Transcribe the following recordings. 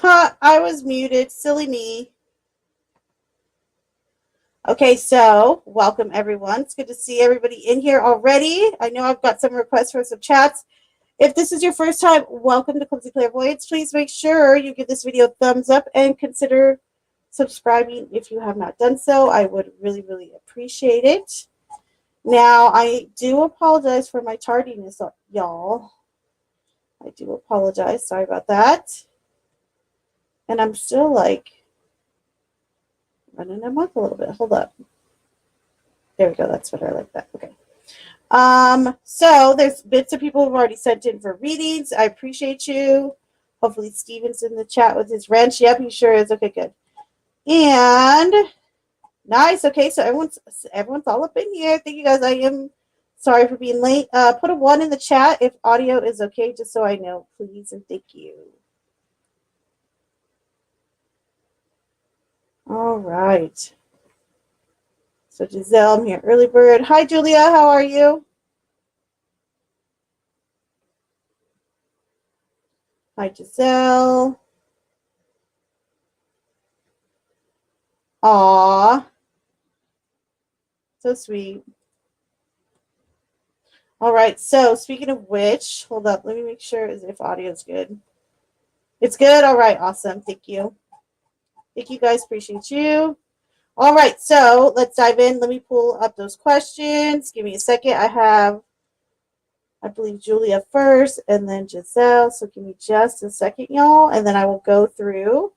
Huh, I was muted. Silly me. Okay, so welcome everyone. It's good to see everybody in here already. I know I've got some requests for some chats. If this is your first time, welcome to Clumsy Clairvoyance. Please make sure you give this video a thumbs up and consider subscribing if you have not done so. I would really, really appreciate it. Now, I do apologize for my tardiness, y'all. I do apologize. Sorry about that. And I'm still like running amok a little bit. Hold up. There we go. That's better. I like that. Okay. So there's bits of people who've already sent in for readings. I appreciate you. Hopefully Steven's in the chat with his wrench. Yep, he sure is. Okay, good. And nice. Okay, so everyone's all up in here. Thank you guys. I am sorry for being late. Put a 1 in the chat if audio is okay, just so I know, please, and thank you. All right. So Giselle, I'm here. Early bird. Hi, Julia. How are you? Hi, Giselle. Aw. So sweet. All right. So speaking of which, hold up. Let me make sure if audio is good. It's good. All right. Awesome. Thank you. Thank you guys. Appreciate you. All right. So let's dive in. Let me pull up those questions. Give me a second. I believe Julia first and then Giselle. So give me just a second, y'all. And then I will go through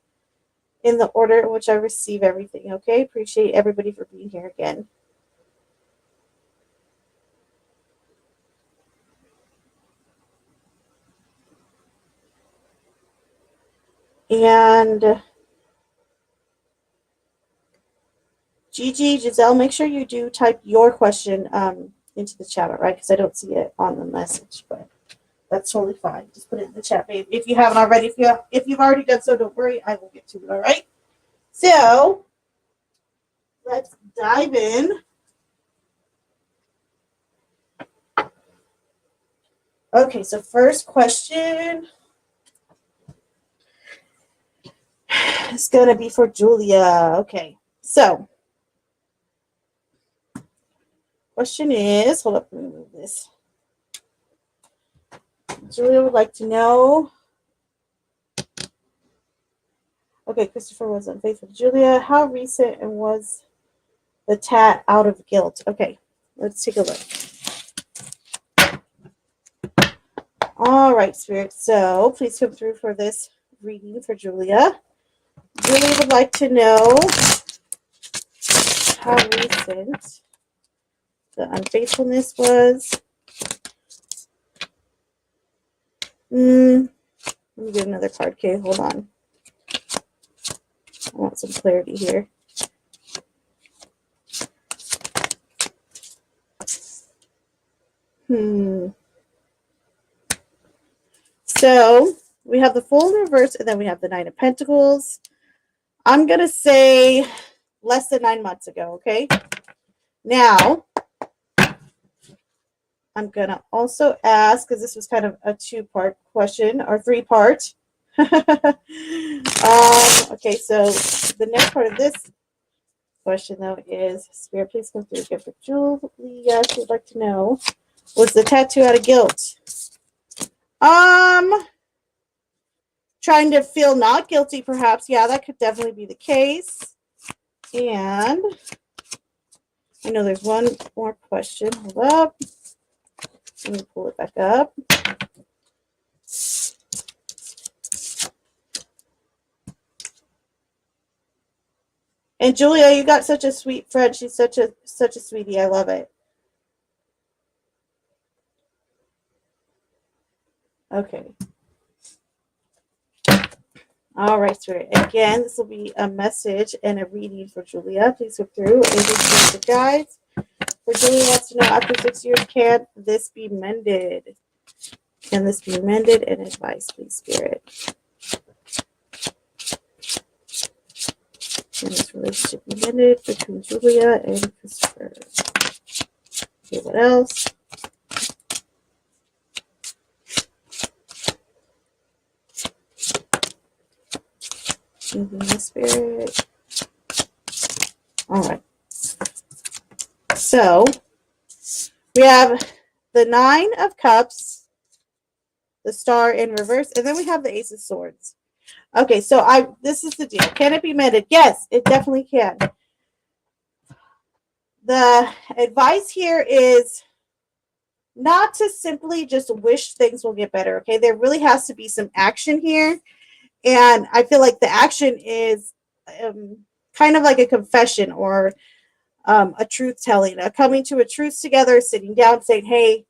in the order in which I receive everything. Okay. Appreciate everybody for being here again. And Gigi, Giselle, make sure you do type your question into the chat, all right? Because I don't see it on the message, but that's totally fine. Just put it in the chat, babe. If you haven't already, if you've already done so, don't worry. I will get to it, all right? So let's dive in. Okay, so first question is going to be for Julia. Okay, so question is, hold up, let me move this. Julia would like to know. Okay, Christopher was unfaithful to Julia. How recent and was the tat out of guilt? Okay, let's take a look. All right, Spirit. So please come through for this reading for Julia. Julia would like to know how recent the unfaithfulness was. Let me get another card. Okay, hold on. I want some clarity here. So we have the Fool in reverse, and then we have the Nine of Pentacles. I'm going to say less than 9 months ago, okay? Now, I'm going to also ask, because this was kind of a 2-part question, or 3-part. Okay, so the next part of this question, though, is, Spirit, please come through again for Julia. She would like to know, was the tattoo out of guilt? Trying to feel not guilty, perhaps. Yeah, that could definitely be the case. And I know there's one more question. Hold up. Let me pull it back up. And Julia, you got such a sweet friend. She's such a sweetie. I love it. Okay. All right, Spirit. Again, this will be a message and a reading for Julia. Please go through and just the guides. For Julia wants to know, after 6 years, can this be mended? Can this be mended? And advice, please, Spirit. Can this relationship be mended between Julia and Christopher? Okay, what else? The spirit. All right. So we have the 9 of Cups, the Star in reverse, and then we have the Ace of Swords. Okay, so this is the deal. Can it be mended? Yes, it definitely can. The advice here is not to simply just wish things will get better, okay? There really has to be some action here. And I feel like the action is kind of like a confession or a truth telling, coming to a truth together, sitting down, saying, hey,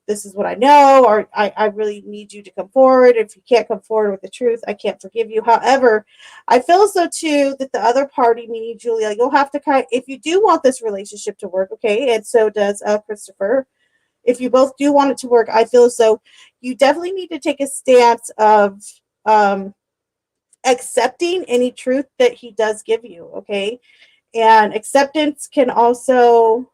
this is what I know, or I really need you to come forward. If you can't come forward with the truth, I can't forgive you. However, I feel as though too that the other party, meaning Julia, you'll have to if you do want this relationship to work, okay, and so does Christopher. If you both do want it to work, I feel as though you definitely need to take a stance of accepting any truth that he does give you, okay? And acceptance can also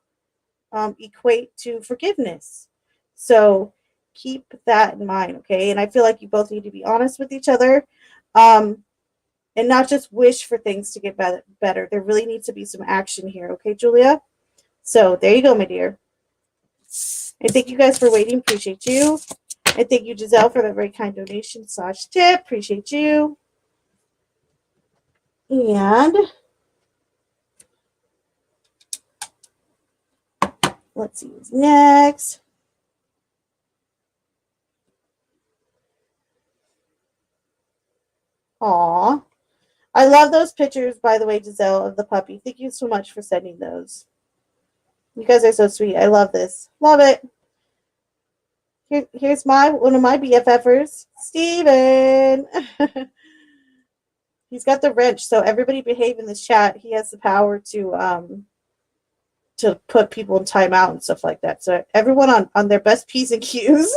equate to forgiveness. So keep that in mind, okay? And I feel like you both need to be honest with each other and not just wish for things to get better. There really needs to be some action here, okay, Julia? So there you go, my dear. And thank you guys for waiting. Appreciate you. And thank you, Giselle, for the very kind donation / tip. Appreciate you. And let's see who's next. Aw. I love those pictures, by the way, Giselle, of the puppy. Thank you so much for sending those. You guys are so sweet. I love this. Love it. Here's one of my BFFers, Steven. He's got the wrench, so everybody behave in this chat. He has the power to put people in timeout and stuff like that. So everyone on their best P's and Q's.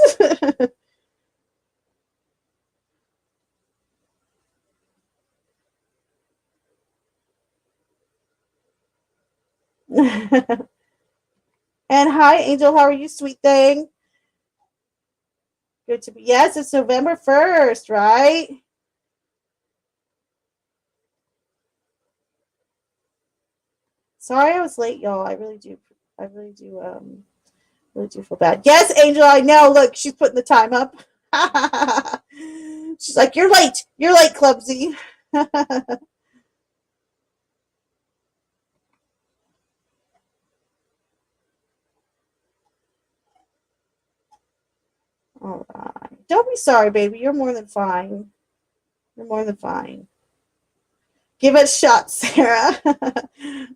And hi, Angel. How are you, sweet thing? Good to be. Yes, it's November 1st, right? Sorry I was late, y'all. I really do feel bad. Yes, Angel, I know. Look, she's putting the time up. She's like, you're late. You're late, clumsy. All right. Don't be sorry, baby. You're more than fine. You're more than fine. Give it a shot, Sarah.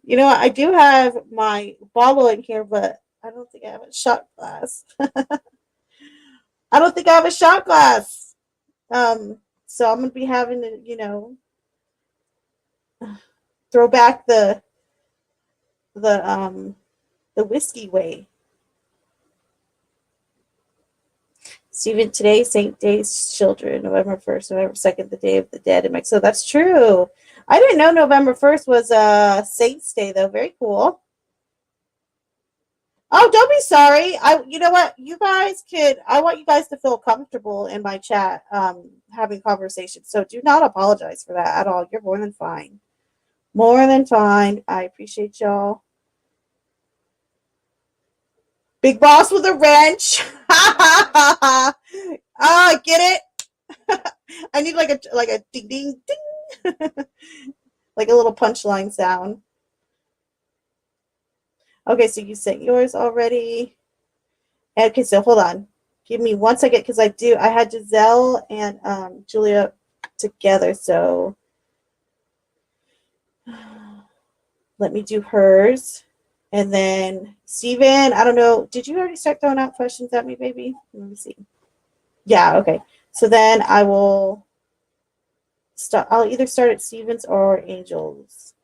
You know what? I do have my bottle in here, but I don't think I have a shot glass. I don't think I have a shot glass. So I'm gonna be having to, throw back the whiskey way. Stephen, today, Saint Days Children, November 1st, November 2nd, the Day of the Dead in Mexico. That's true. I didn't know November 1st was Saints Day, though. Very cool. Oh, don't be sorry. You know what? I want you guys to feel comfortable in my chat, having conversations. So do not apologize for that at all. You're more than fine. More than fine. I appreciate y'all. Big boss with a wrench. Oh, I get it. I need like a ding ding ding. Like a little punchline sound. Okay, so you sent yours already. Okay, so hold on. Give me 1 second because I had Giselle and Julia together, so let me do hers. And then Steven, I don't know. Did you already start throwing out questions at me, baby? Let me see. Yeah, okay. So then I will start. I'll either start at Steven's or Angel's.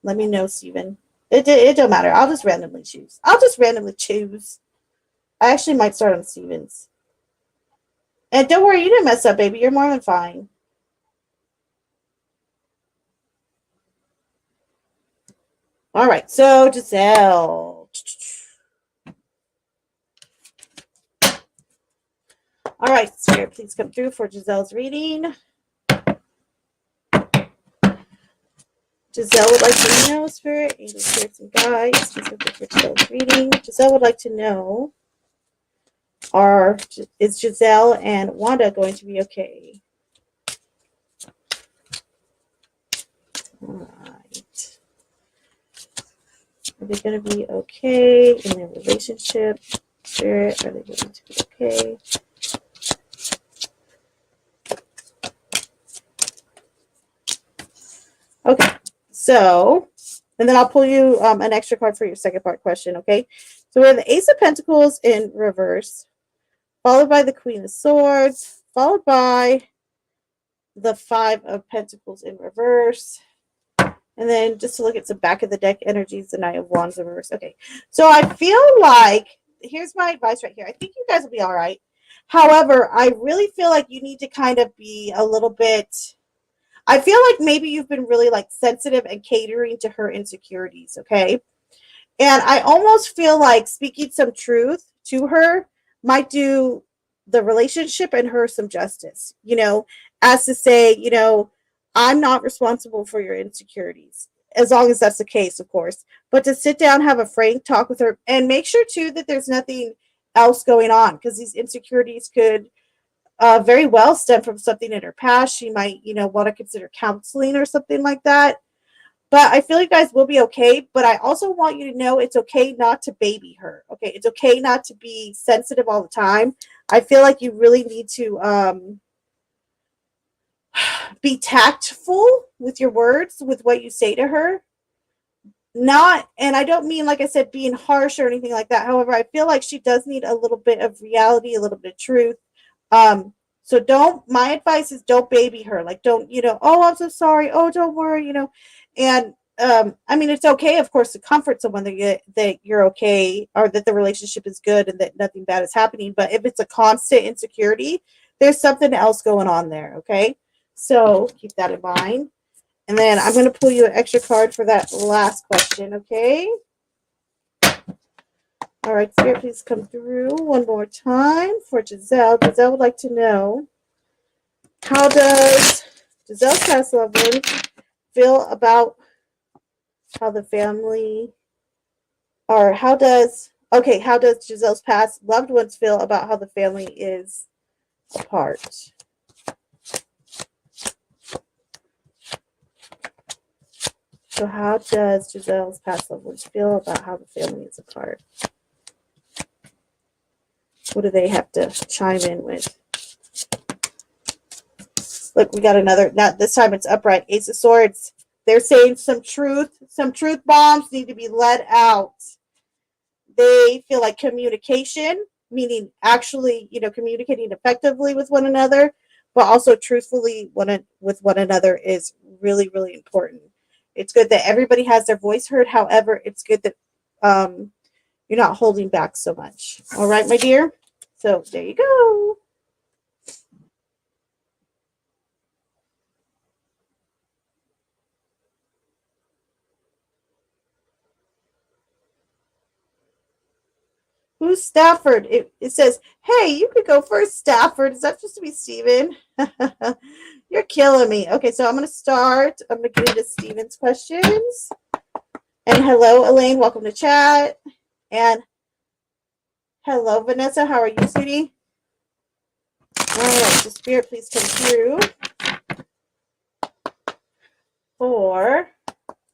Let me know, Steven. It don't matter. I'll just randomly choose. I actually might start on Steven's. And don't worry, you didn't mess up, baby. You're more than fine. All right, so Giselle. All right, Spirit, please come through for Giselle's reading. Giselle would like to know, Spirit, Angel Spirits and Guides, specific for Giselle's reading. Giselle would like to know, is Giselle and Wanda going to be okay? All right. Are they going to be okay in their relationship? Spirit, are they going to be okay? Okay, so, and then I'll pull you an extra card for your second part question, okay? So we have the Ace of Pentacles in reverse, followed by the Queen of Swords, followed by the Five of Pentacles in reverse. And then just to look at some back of the deck energies, the Knight of Wands in reverse. Okay, so I feel like, here's my advice right here. I think you guys will be all right. However, I really feel like you need to kind of be a little bit, I feel like maybe you've been really like sensitive and catering to her insecurities, okay? And I almost feel like speaking some truth to her might do the relationship and her some justice, you know, as to say, you know, I'm not responsible for your insecurities, as long as that's the case, of course. But to sit down, have a frank talk with her, and make sure, too, that there's nothing else going on, because these insecurities could very well stem from something in her past. She might, you know, want to consider counseling or something like that. But I feel you guys will be okay. But I also want you to know it's okay not to baby her. Okay. It's okay not to be sensitive all the time. I feel like you really need to be tactful with your words, with what you say to her. Not, and I don't mean, like I said, being harsh or anything like that. However, I feel like she does need a little bit of reality, a little bit of truth. So don't, my advice is don't baby her. Like, don't, you know, oh, I'm so sorry. Oh, don't worry, you know. And I mean, it's okay, of course, to comfort someone that you're okay, or that the relationship is good and that nothing bad is happening. But if it's a constant insecurity, there's something else going on there. Okay. So keep that in mind. And then I'm going to pull you an extra card for that last question. Okay. All right, Spirit, please come through one more time for Giselle. Giselle would like to know, how does Giselle's past loved one feel about how the family, or how does Giselle's past loved ones feel about how the family is apart? So how does Giselle's past loved ones feel about how the family is apart? What do they have to chime in with? Look, we got another, not this time it's upright. Ace of Swords. They're saying some truth bombs need to be let out. They feel like communication, meaning actually, you know, communicating effectively with one another, but also truthfully with one another is really, really important. It's good that everybody has their voice heard. However, it's good that you're not holding back so much. All right, my dear? So there you go. Who's Stafford? It says, hey, you could go first, Stafford. Is that supposed to be Steven? You're killing me. Okay, so I'm going to start. I'm going to get into Steven's questions. And hello, Elaine. Welcome to chat. And hello, Vanessa. How are you, sweetie? All right, so Spirit, please come through for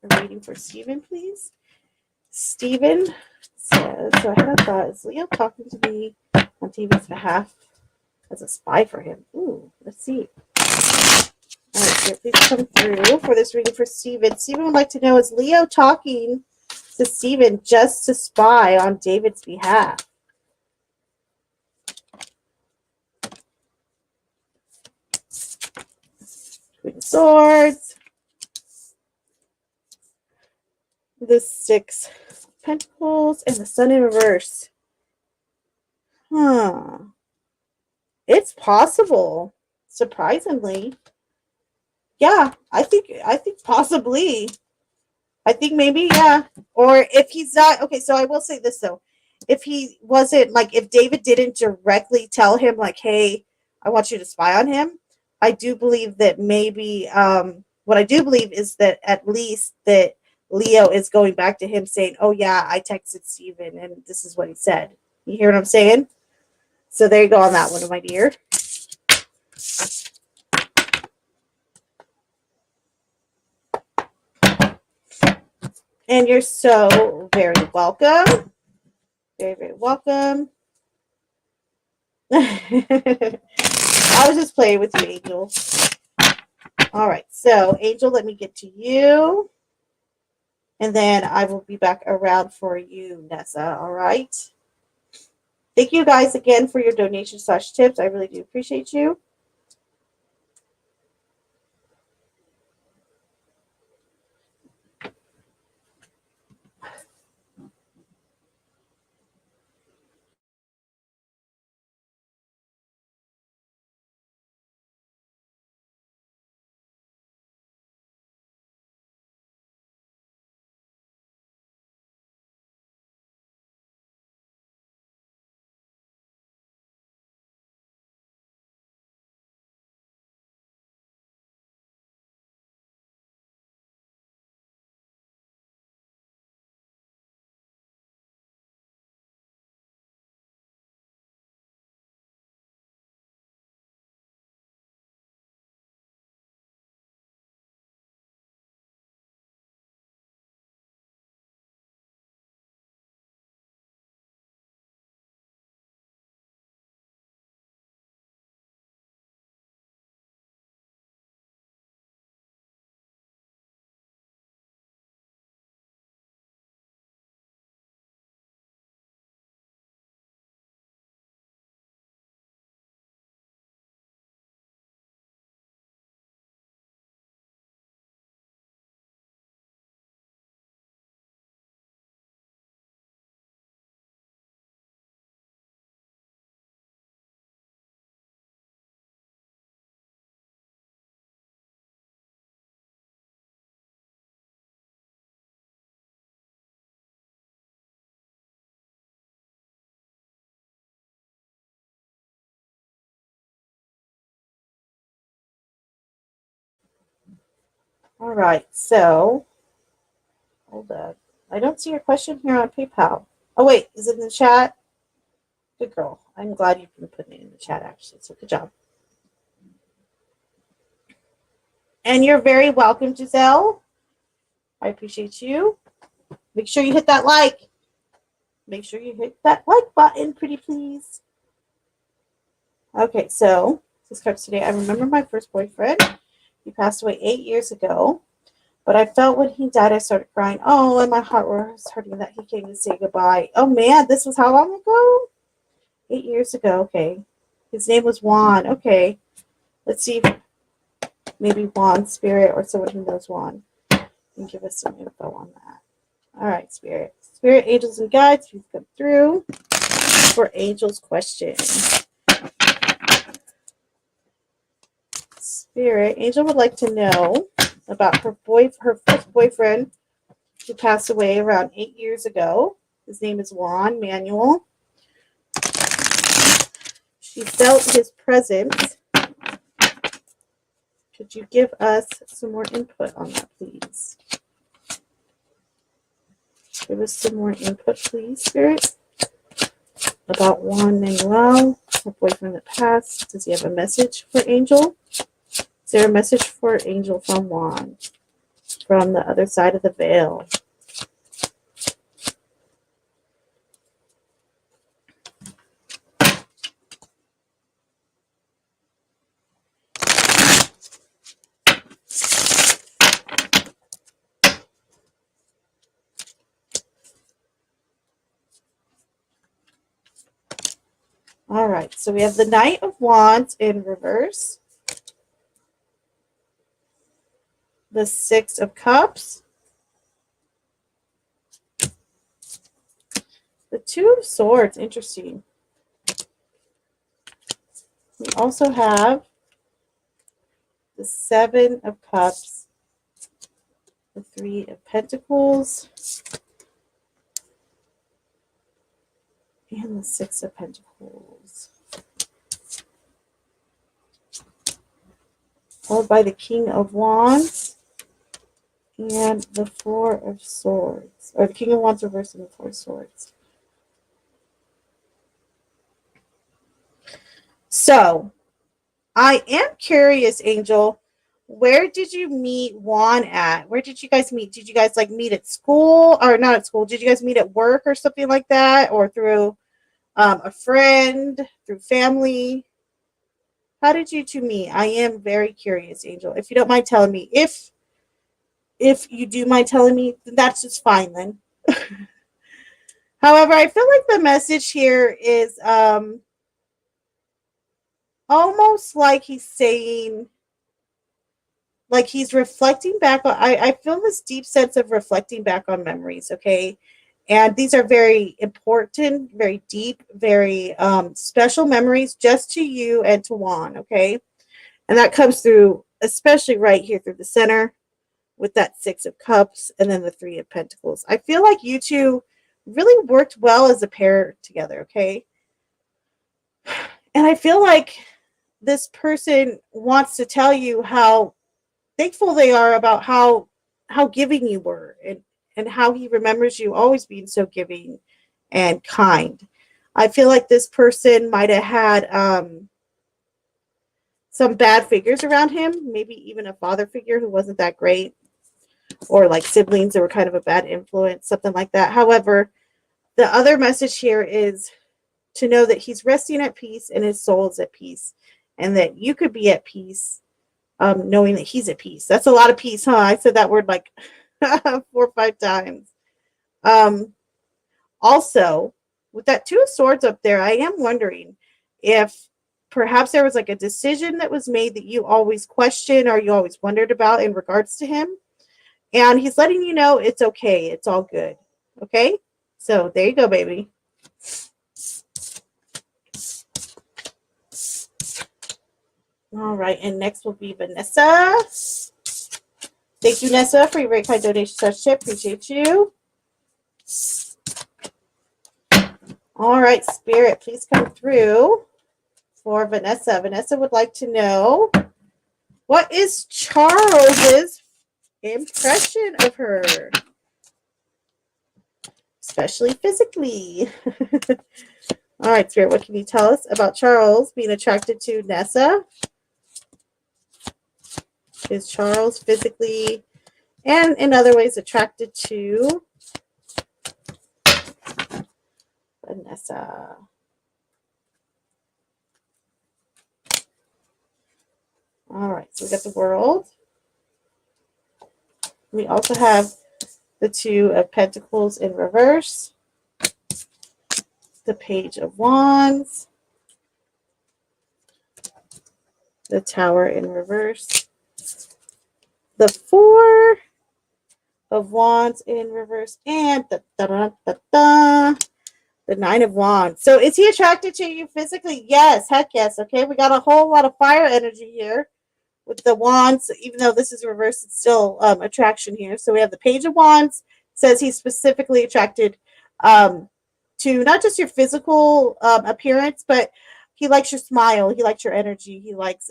a reading for Steven, please. Steven says, so I had a thought, is Leo talking to me on Steven's behalf as a spy for him? Ooh, let's see. All right, Spirit, please come through for this reading for Steven. Steven would like to know, is Leo talking to Steven just to spy on David's behalf? Queen of Swords. The Six of Pentacles and the Sun in reverse. Huh. It's possible. Surprisingly. Yeah, I think possibly. I think maybe, yeah. Or if he's not, okay, so I will say this though. If he wasn't, like, if David didn't directly tell him, like, hey, I want you to spy on him, I do believe that maybe what I do believe is that at least that Leo is going back to him saying, oh yeah, I texted Steven and this is what he said. You hear what I'm saying? So there you go on that one, my dear. And you're so very welcome. Very, very welcome. I was just playing with you, Angel. All right. So, Angel, let me get to you. And then I will be back around for you, Nessa. All right. Thank you guys again for your donation/tips. I really do appreciate you. All right. So, hold on. I don't see your question here on PayPal. Oh, wait. Is it in the chat? Good girl. I'm glad you've been putting it in the chat, actually. So, good job. And you're very welcome, Giselle. I appreciate you. Make sure you hit that like. Make sure you hit that like button, pretty please. Okay, so this card today. I remember my first boyfriend. He passed away 8 years ago. But I felt when he died, I started crying. Oh, and my heart was hurting that he came to say goodbye. Oh, man, this was how long ago? 8 years ago. Okay. His name was Juan. Okay. Let's see if maybe Juan Spirit or someone who knows Juan can give us some info on that. All right, Spirit. Spirit, angels, and guides, please come through for Angel's question. Spirit, Angel would like to know about her first boyfriend who passed away around 8 years ago. His name is Juan Manuel. She felt his presence. Could you give us some more input on that, please? Give us some more input, please, Spirit, about Juan Manuel, her boyfriend that passed. Does he have a message for Angel? Is there a message for Angel from Juan, from the other side of the veil? All right, so we have the Knight of Wands in reverse, the Six of Cups, the Two of Swords. Interesting. We also have the Seven of Cups, the Three of Pentacles, and the Six of Pentacles. Followed by the King of Wands, and the Four of Swords. Or the King of Wands reversed and the Four of Swords. So, I am curious, Angel. Where did you meet Juan at? Where did you guys meet? Did you guys like meet at school or not at school? Did you guys meet at work or something like that, or through a friend, through family? How did you two meet? I am very curious, Angel. If you don't mind telling me, if you do mind telling me, then that's just fine then. However, I feel like the message here is almost like he's saying, like he's reflecting back on, I feel this deep sense of reflecting back on memories, okay? And these are very important, very deep, very special memories just to you and to Juan, okay? And that comes through, especially right here through the center with that Six of Cups and then the Three of Pentacles. I feel like you two really worked well as a pair together, okay? And I feel like this person wants to tell you how thankful they are about how giving you were, and how he remembers you always being so giving and kind. I feel like this person might have had some bad figures around him, maybe even a father figure who wasn't that great, or like siblings that were kind of a bad influence, something like that. However, the other message here is to know that he's resting at peace and his soul is at peace, and that you could be at peace, knowing that he's at peace. That's a lot of peace, huh? I said that word like 4 or 5 times. Um, Also, with that Two of Swords up there, I am wondering if perhaps there was like a decision that was made that you always questioned or you always wondered about in regards to him. And he's letting you know it's okay. It's all good. Okay? So there you go, baby. All right. And next will be Vanessa. Thank you, Nessa, for your very kind donation to our ship. Appreciate you. All right, Spirit, please come through for Vanessa. Vanessa would like to know, what is Charles's impression of her, especially physically? All right, Spirit, what can you tell us about Charles being attracted to Nessa? Is Charles physically and in other ways attracted to Vanessa? All right, so we got the World. We also have the Two of Pentacles in reverse, the Page of Wands, the Tower in reverse, the Four of Wands in reverse, and the Nine of Wands. So is he attracted to you physically? Yes, heck yes. Okay, we got a whole lot of fire energy here with the Wands. Even though this is reversed, it's still attraction here. So we have the Page of Wands, says he's specifically attracted um, to not just your physical appearance, but he likes your smile. He likes your energy. He likes,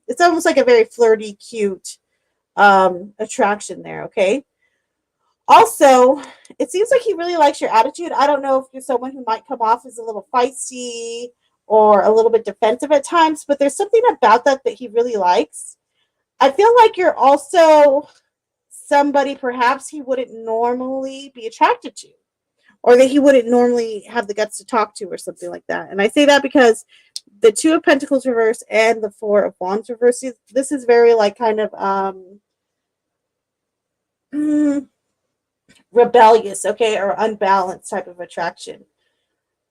it's almost like a very flirty, cute attraction there, okay? Also, it seems like he really likes your attitude. I don't know if you're someone who might come off as a little feisty or a little bit defensive at times, but there's something about that that he really likes. I feel like you're also somebody perhaps he wouldn't normally be attracted to, or that he wouldn't normally have the guts to talk to, or something like that. And I say that because the Two of Pentacles reverse and the Four of Wands reverse, this is very like kind of rebellious, okay, or unbalanced type of attraction.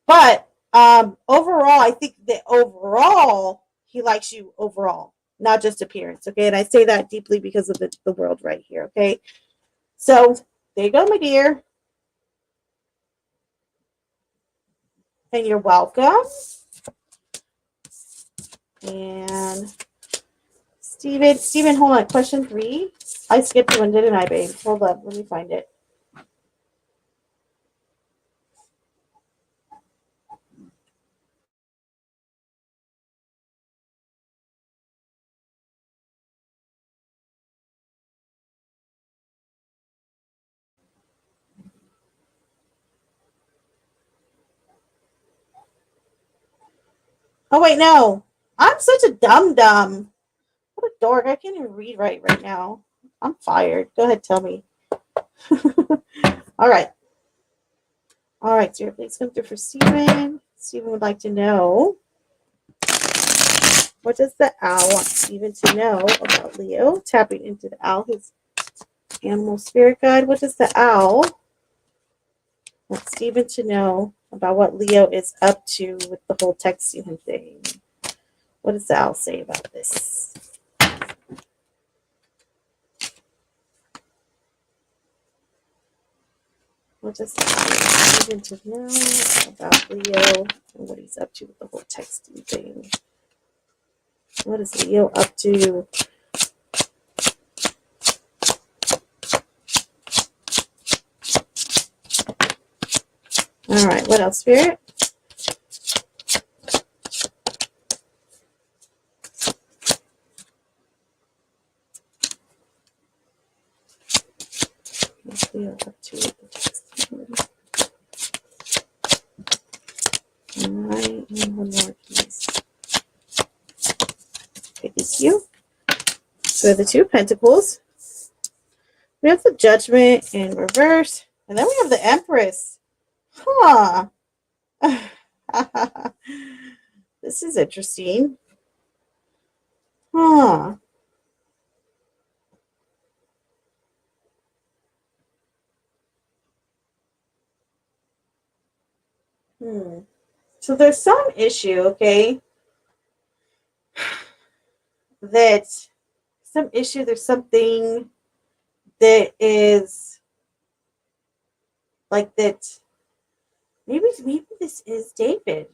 But overall, I think that overall he likes you overall, not just appearance, okay? And I say that deeply because of the World right here, okay? So there you go, my dear. And you're welcome. And Steven, hold on. Question 3. I skipped one, didn't I, babe? Hold up. Let me find it. Oh, wait, no. I'm such a dum-dum. What a dork. I can't even read right now. I'm fired. Go ahead, tell me. All right. All right, Sarah, please come through for Stephen. Stephen would like to know, what does the owl want Stephen to know about Leo? Tapping into the owl, his animal spirit guide. What does the owl want Stephen to know about what Leo is up to with the whole texting him thing? What does the owl say about this? What does the owl want Stephen to know about Leo and what he's up to with the whole texting thing? What is Leo up to? All right, what else, Spirit? What's Leo up to with the texting? All right, and one more, please. Okay, it's you. So the Two of Pentacles. We have the Judgment in reverse. And then we have the Empress. Huh. This is interesting. Huh. So there's some issue, okay, there's something that is like that. Maybe this is David.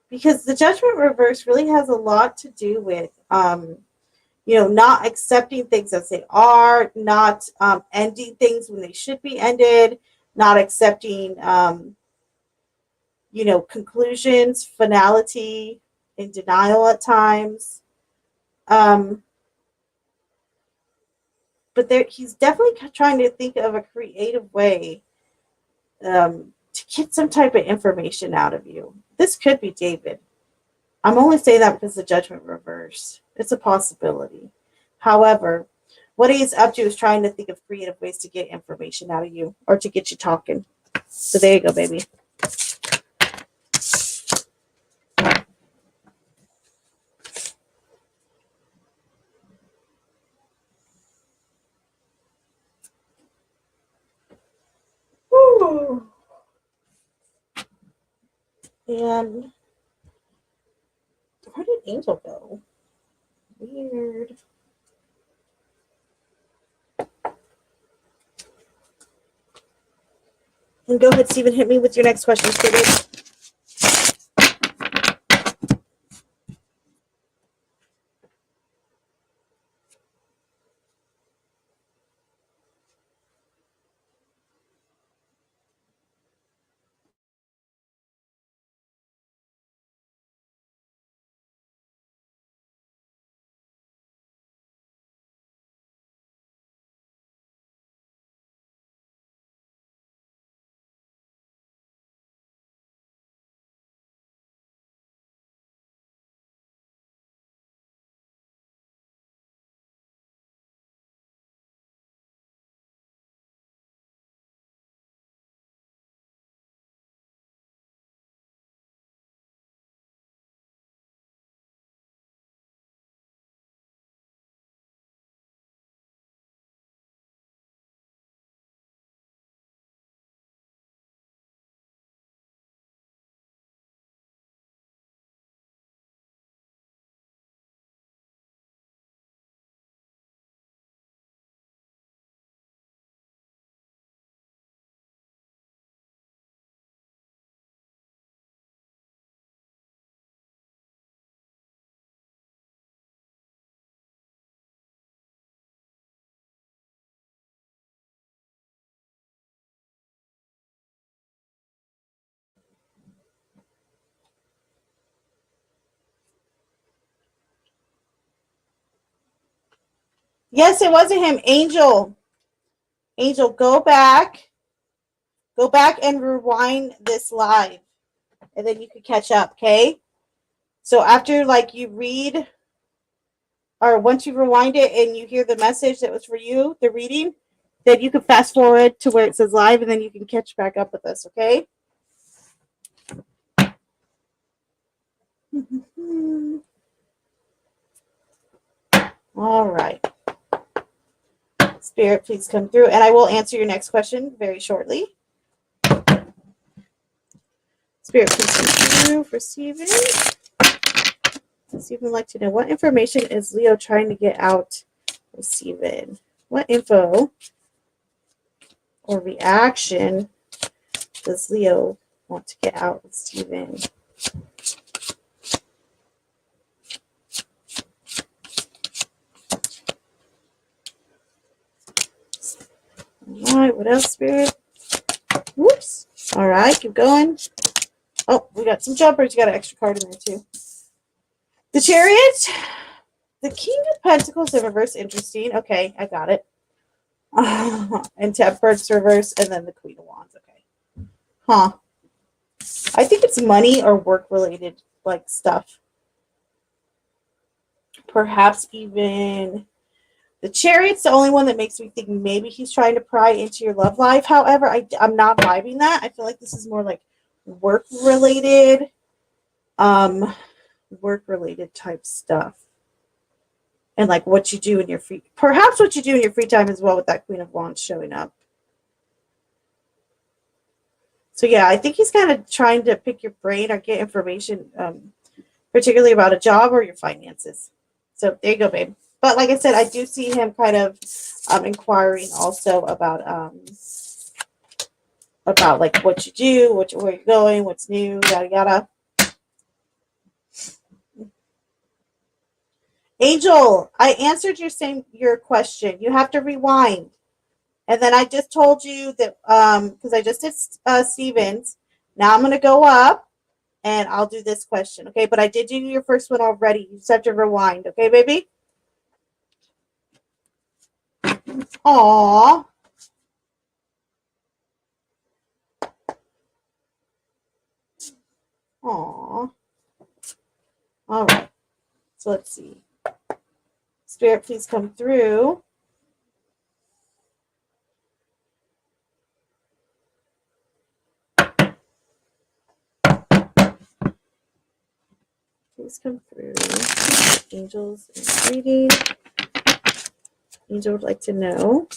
Because the Judgment reverse really has a lot to do with not accepting things as they are, not ending things when they should be ended, not accepting conclusions, finality, in denial at times. But he's definitely trying to think of a creative way to get some type of information out of you. This could be David. I'm only saying that because the Judgment reverse. It's a possibility. However, what he's up to is trying to think of creative ways to get information out of you or to get you talking. So there you go, baby. Woo. And where did Angel go? Weird. And go ahead, Stephen, hit me with your next question, Stephen. Yes, it wasn't him. Angel. Angel, go back. Go back and rewind this live. And then you can catch up, okay? So after like you read, or once you rewind it and you hear the message that was for you, the reading, then you can fast forward to where it says live, and then you can catch back up with us, okay? All right. Spirit, please come through, and I will answer your next question very shortly. Spirit, please come through for Stephen. Stephen would like to know, what information is Leo trying to get out of Stephen? What info or reaction does Leo want to get out of Stephen? All right, what else, Spirit? Whoops. All right, keep going. Oh, we got some jumpers. You got an extra card in there, too. The Chariot. The King of Pentacles in reverse. Interesting. Okay, I got it. And Temperance reverse, and then the Queen of Wands. Okay. Huh. I think it's money or work-related, like, stuff. Perhaps even the Chariot's the only one that makes me think maybe he's trying to pry into your love life. However, I'm not vibing that. I feel like this is more like work-related type stuff. And like what you do in your perhaps what you do in your free time as well, with that Queen of Wands showing up. So yeah, I think he's kind of trying to pick your brain or get information, particularly about a job or your finances. So there you go, babe. But like I said, I do see him kind of inquiring also about like what you do, where you're going, what's new, yada yada. Angel, I answered your question. You have to rewind. And then I just told you that because I just did Stevens. Now I'm going to go up and I'll do this question. Okay, but I did do your first one already. You just have to rewind. Okay, baby? Aww. Aww. All right. So let's see. Spirit, please come through. Please come through. Angels and reading. Angel would like to know.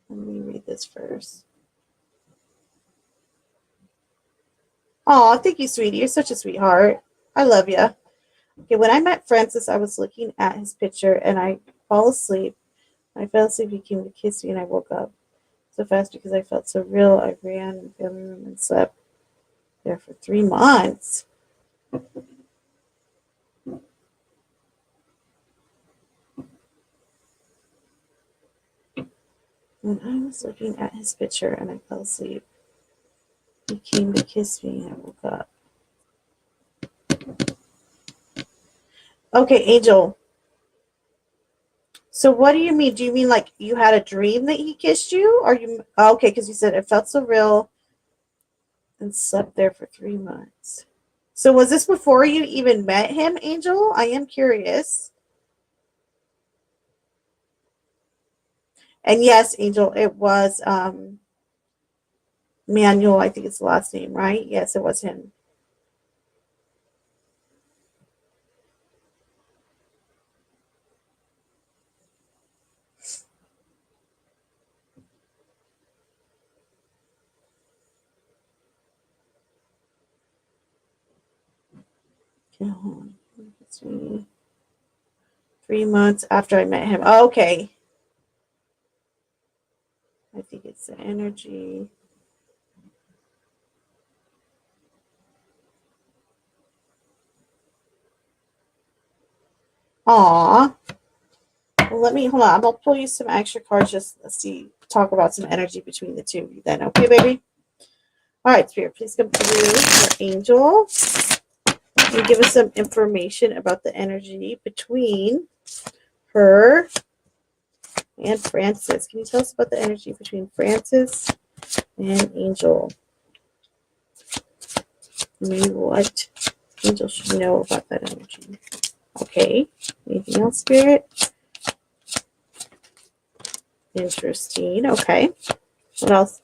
Let me read this first. Oh, thank you, sweetie. You're such a sweetheart. I love you. Okay, when I met Francis, I was looking at his picture and I fall asleep. I fell asleep, he came to kiss me, and I woke up so fast because I felt so real. I ran in the family room and slept there for 3 months. When I was looking at his picture and I fell asleep, he came to kiss me and I woke up. Okay, Angel. So what do you mean? Do you mean like you had a dream that he kissed you? Or you okay, because you said it felt so real and slept there for 3 months. So was this before you even met him, Angel? I am curious. And yes, Angel, it was Manuel, I think it's the last name, right? Yes, it was him. Okay, hold on. 3 months after I met him. Oh, okay. I think it's the energy. Aw. Well, let me, hold on. I'm going to pull you some extra cards just let's see, talk about some energy between the two of you then. Okay, baby? All right, Spirit, please come through for Angel. And give us some information about the energy between her and Francis. Can you tell us about the energy between Francis and Angel? Maybe what angel should know about that energy. Okay. Anything else, Spirit? Interesting. Okay. What else?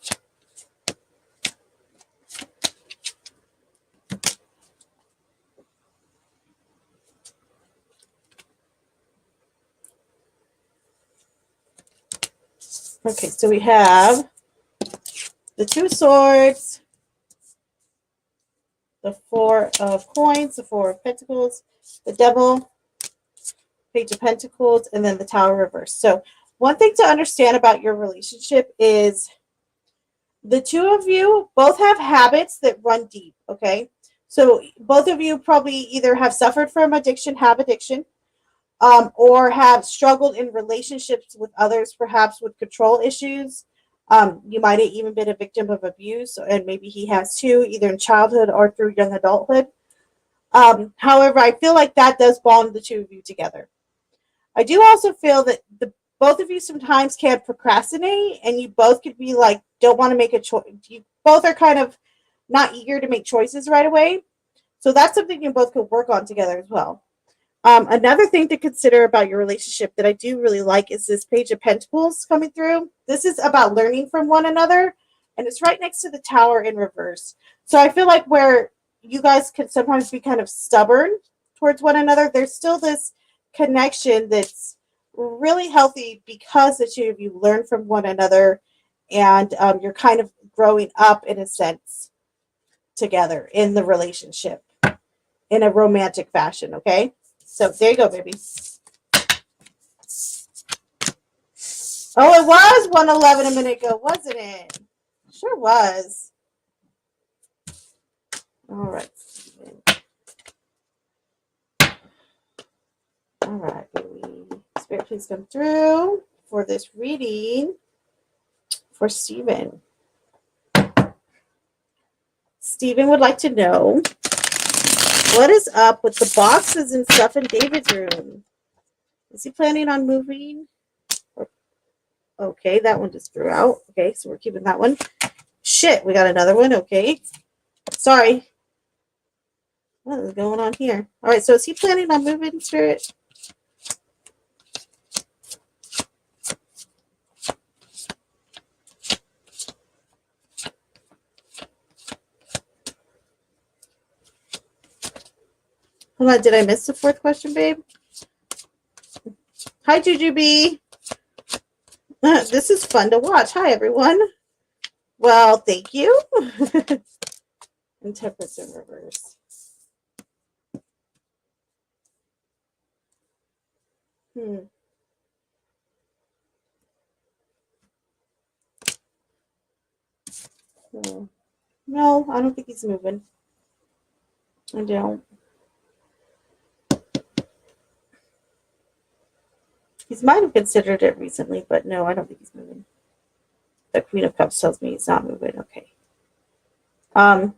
Okay, so we have the Two of Swords, the Four of Coins, the Four of Pentacles, the Devil, Page of Pentacles, and then the Tower reverse. So one thing to understand about your relationship is the two of you both have habits that run deep, okay? So both of you probably either have suffered from addiction, have addiction, or have struggled in relationships with others, perhaps with control issues. You might have even been a victim of abuse, and maybe he has too, either in childhood or through young adulthood. However, I feel like that does bond the two of you together. I do also feel that the both of you sometimes can procrastinate, and you both could be like, don't want to make a choice. You both are kind of not eager to make choices right away. So that's something you both could work on together as well. Another thing to consider about your relationship that I do really like is this Page of Pentacles coming through. This is about learning from one another, and it's right next to the Tower in reverse. So I feel like where you guys can sometimes be kind of stubborn towards one another, there's still this connection that's really healthy because the two of you learn from one another, and you're kind of growing up in a sense together in the relationship in a romantic fashion, okay? So there you go, baby. Oh, it was 111 a minute ago, wasn't it? Sure was. All right. All right, baby. Spirit, please come through for this reading for Stephen. Stephen would like to know what is up with the boxes and stuff in David's room. Is he planning on moving? Okay, that one just threw out. Okay, so we're keeping that one. Shit, we got another one. Okay. Sorry. What is going on here? All right, so is he planning on moving, Spirit? Hold on, did I miss the fourth question, babe? Hi, Juju B. This is fun to watch. Hi, everyone. Well, thank you. And Temperance in reverse. No, I don't think he's moving. I don't. He might have considered it recently, but no, I don't think he's moving. The Queen of Cups tells me he's not moving. Okay. I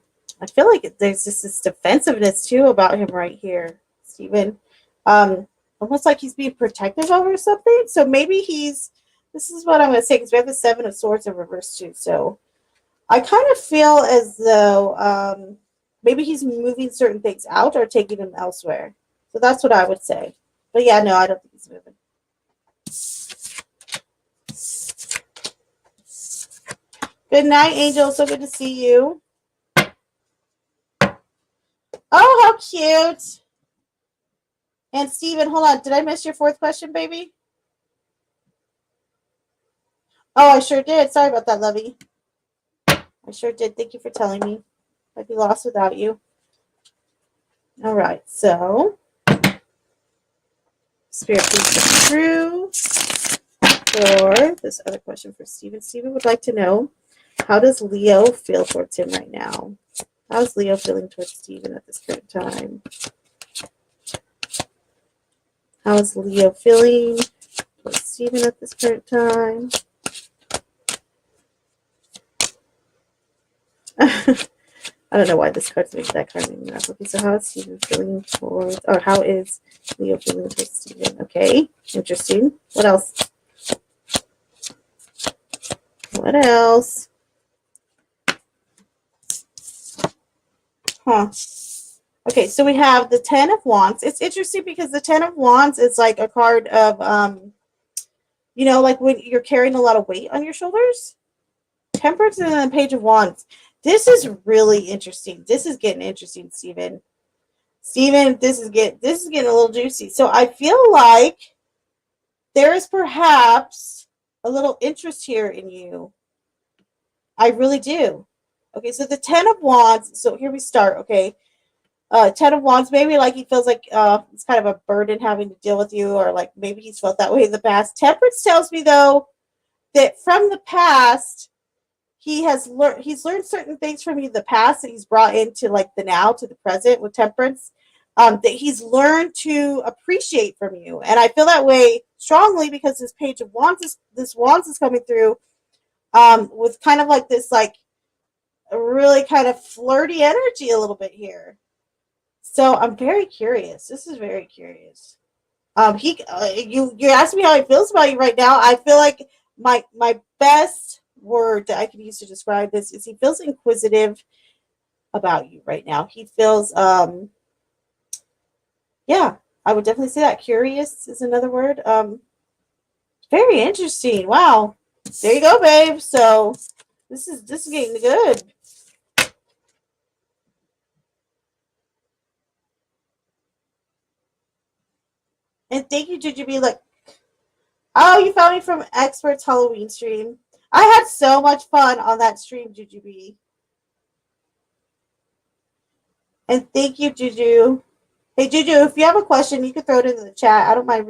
feel like there's just this defensiveness too about him right here, Stephen. Almost like he's being protective over something. So maybe this is what I'm going to say, because we have the Seven of Swords in reverse too. So I kind of feel as though maybe he's moving certain things out or taking them elsewhere. So that's what I would say. But yeah, no, I don't think he's moving. Good night, Angel. So good to see you. Oh, how cute. And Steven, hold on. Did I miss your fourth question, baby? Oh, I sure did. Sorry about that, lovey. I sure did. Thank you for telling me. I'd be lost without you. All right. So, Spirit, please come through for this other question for Steven. Steven would like to know, how does Leo feel towards him right now? How's Leo feeling towards Steven at this current time? How is Leo feeling towards Steven at this current time? I don't know why this card's making that card make me laugh. Okay, so how is Steven feeling towards, or how is Leo feeling towards Steven? Okay, interesting. What else? What else? Huh. Okay, so we have the Ten of Wands. It's interesting because the Ten of Wands is like a card of, like when you're carrying a lot of weight on your shoulders. Temperance and then the Page of Wands. This is really interesting. This is getting interesting, Stephen. Stephen, this is getting a little juicy. So I feel like there is perhaps a little interest here in you. I really do. Okay, so the Ten of Wands. So here we start. Okay, Ten of Wands. Maybe like he feels like it's kind of a burden having to deal with you, or like maybe he's felt that way in the past. Temperance tells me though that from the past he's learned certain things from you in the past that he's brought into like the now to the present with Temperance. That he's learned to appreciate from you, and I feel that way strongly because this Page of Wands is coming through with kind of like this like a really kind of flirty energy a little bit here. So I'm very curious. This is very curious. You asked me how he feels about you right now. I feel like my best word that I can use to describe this is he feels inquisitive about you right now. He feels yeah, I would definitely say that. Curious is another word. Very interesting. Wow. There you go, babe. So this is getting good. And thank you, Jujubee. Like, oh, you found me from Expert's Halloween stream. I had so much fun on that stream, Jujubee. And thank you, Juju. Hey, Juju, if you have a question, you can throw it in the chat. I don't mind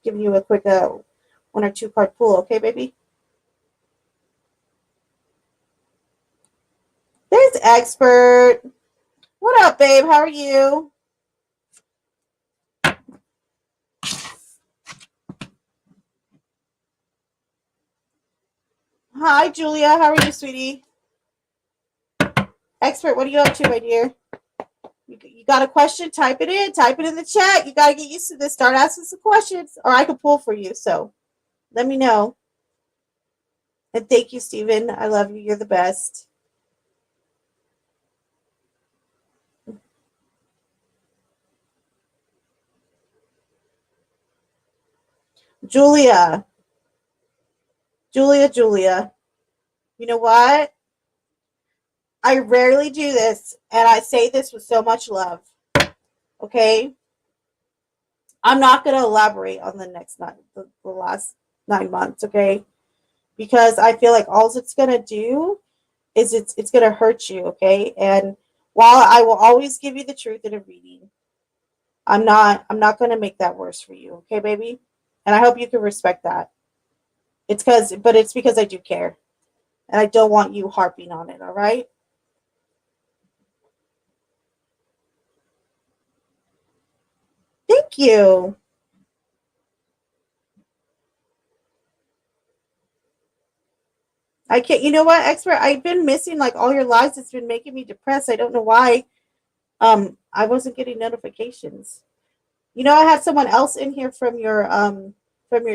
giving you a quick one or two card pull. Okay, baby? There's Expert. What up, babe? How are you? Hi, Julia. How are you, sweetie? Expert, what are you up to, my dear? You got a question? Type it in. Type it in the chat. You got to get used to this. Start asking some questions, or I can pull for you. So let me know. And thank you, Steven. I love you. You're the best. Julia. Julia. You know what? I rarely do this, and I say this with so much love. Okay? I'm not going to elaborate on the last 9 months, okay? Because I feel like all it's going to do is it's going to hurt you, okay? And while I will always give you the truth in a reading, I'm not going to make that worse for you, okay, baby? And I hope you can respect that. It's because I do care. And I don't want you harping on it, all right? Thank you. I can't, you know what, Expert? I've been missing like all your lives. It's been making me depressed. I don't know why. I wasn't getting notifications. You know, I had someone else in here from your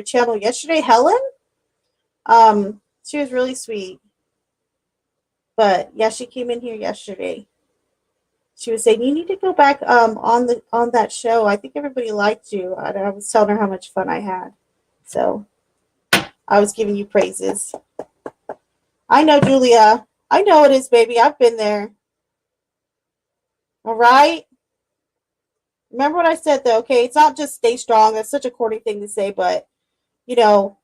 channel yesterday, Helen. She was really sweet. But yeah, she came in here yesterday. She was saying you need to go back on that show. I think everybody liked you. And I was telling her how much fun I had. So I was giving you praises. I know, Julia. I know it is, baby. I've been there. All right. Remember what I said, though, okay? It's not just stay strong. That's such a corny thing to say, but, you know,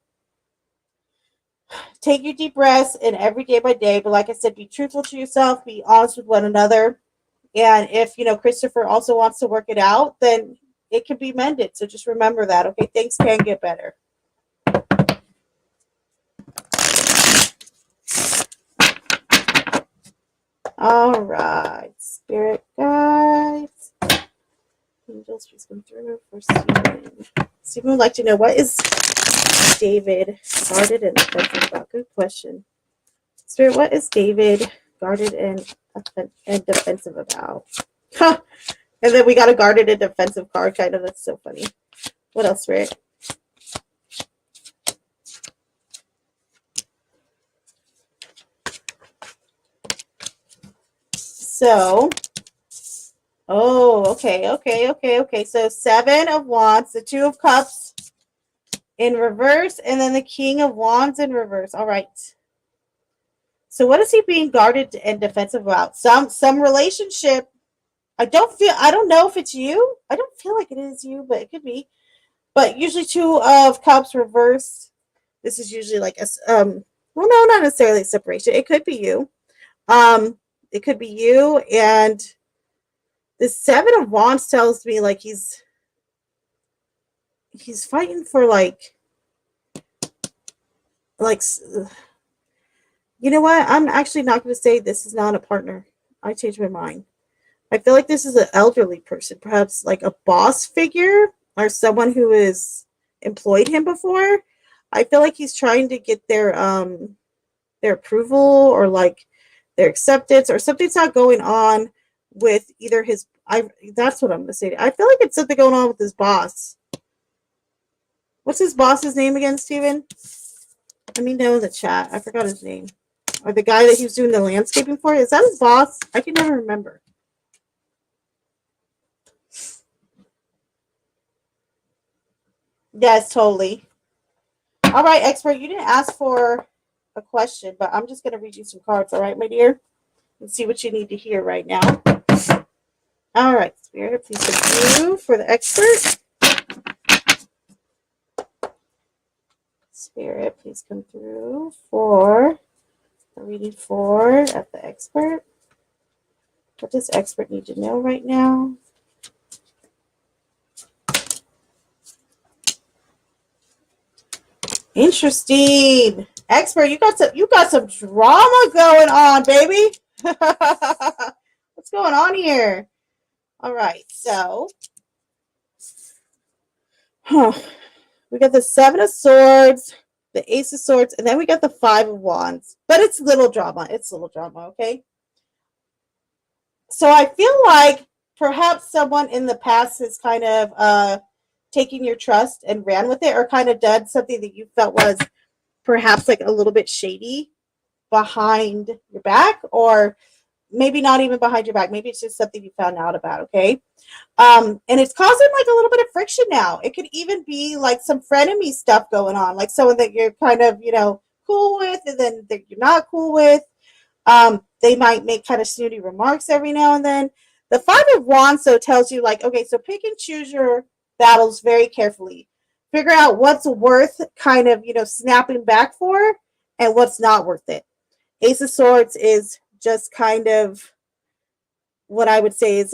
take your deep breaths and every day by day. But like I said, be truthful to yourself. Be honest with one another. And if, Christopher also wants to work it out, then it can be mended. So just remember that, okay? Things can get better. All right. Spirit guides. Angels, please come through for Stephen. Stephen would like to know, what is David guarded and defensive about? Good question. Spirit, what is David guarded and defensive about? Huh. And then we got a guarded and defensive card, kind of. That's so funny. What else, Spirit? So, oh, okay. So 7 of Wands, the 2 of Cups in reverse, and then the King of Wands in reverse. All right. So what is he being guarded and defensive about? Some relationship. I don't know if it's you. I don't feel like it is you, but it could be. But usually 2 of Cups reverse. This is usually like a well, no, not necessarily a separation. It could be you. It could be you, and the 7 of Wands tells me like he's fighting for like you know what? I'm actually not going to say this is not a partner. I changed my mind. I feel like this is an elderly person, perhaps like a boss figure or someone who has employed him before. I feel like he's trying to get their approval or like their acceptance, or something's not going on with either his that's what I'm going to say. I feel like it's something going on with his boss. What's his boss's name again, Steven? Let me know in the chat. I forgot his name. Or the guy that he was doing the landscaping for. Is that his boss? I can never remember. Yes, totally. All right, expert. You didn't ask for a question, but I'm just going to read you some cards. All right, my dear? And see what you need to hear right now. All right, Spirit, please come through for the expert. Spirit, please come through for the reading for at the expert. What does expert need to know right now? Interesting. Expert, you got some drama going on, baby. What's going on here? All right, so we got the 7 of Swords, the Ace of Swords, and then we got the 5 of Wands. But it's little drama. It's little drama, okay? So I feel like perhaps someone in the past has kind of taken your trust and ran with it, or kind of done something that you felt was perhaps like a little bit shady behind your back, or maybe not even behind your back. Maybe it's just something you found out about, okay? And it's causing like a little bit of friction now. It could even be like some frenemy stuff going on, like someone that you're kind of, cool with, and then that you're not cool with. They might make kind of snooty remarks every now and then. The 5 of Wands, so tells you like, okay, so pick and choose your battles very carefully. Figure out what's worth kind of, snapping back for, and what's not worth it. Ace of Swords is just kind of what I would say is